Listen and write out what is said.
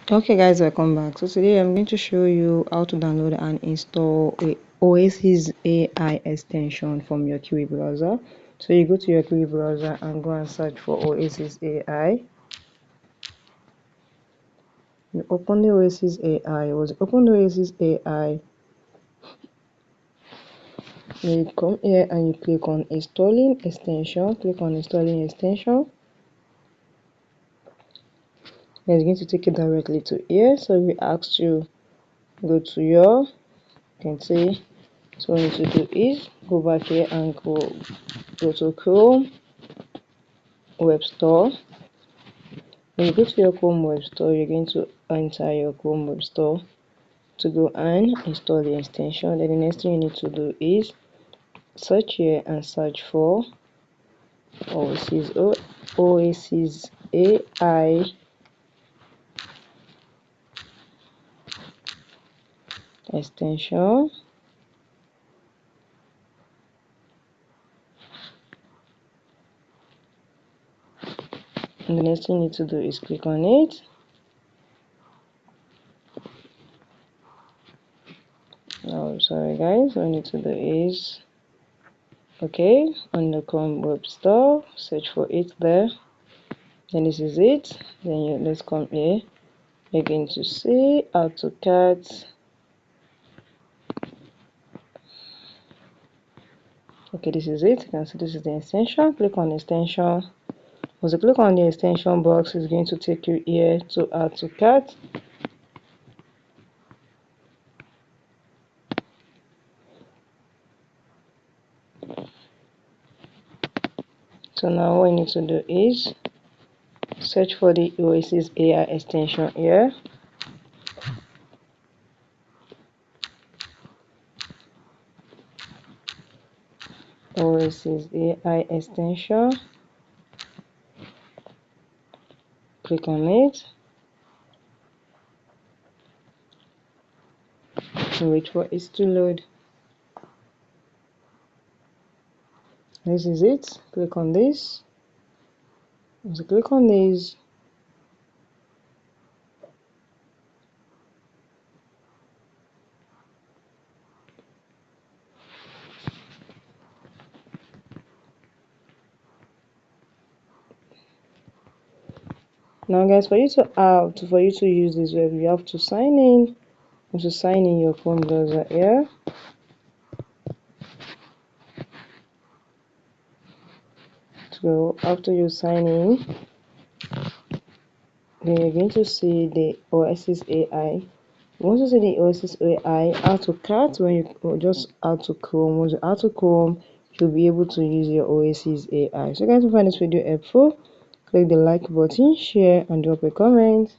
Okay guys, welcome back. So today I'm going to show you how to download and install a OASIS AI extension from your QE browser. So you go to your QE browser and go and search for OASIS AI. You open the OASIS AI. Once you open the OASIS AI, you come here and you click on installing extension. Click on installing extension. It's going to take you directly to here. So we ask you go to your, you can see. So what you need to do is go back here and go to Chrome Web Store. When you go to your Chrome Web Store, you're going to enter your Chrome Web Store to go and install the extension. Then the next thing you need to do is search here and search for OASIS AI extension. And the next thing you need to do is click on it. Oh, sorry guys, what you need to do is okay, on the Chrome Web Store, search for it there. Then this is it. Then let's come here. You're going to see AutoCAD. Okay, this is it. You can see this is the extension. Click on extension. Once you click on the extension box, it's going to take you here to AutoCAD. So now what you need to do is search for the OASIS AI extension here. OASIS AI extension. Click on it. And wait for it to load. This is it. Click on this. Once you click on this, now guys, for you to use this web, you have to sign in. You have to sign in your Chrome browser here. So after you sign in, then you're going to see the OASIS AI. Once you see the OASIS AI, AutoCAD, when you just add to Chrome, once you add to Chrome, you'll be able to use your OASIS AI. So guys, if you find this video helpful, click the like button, share, and drop a comment.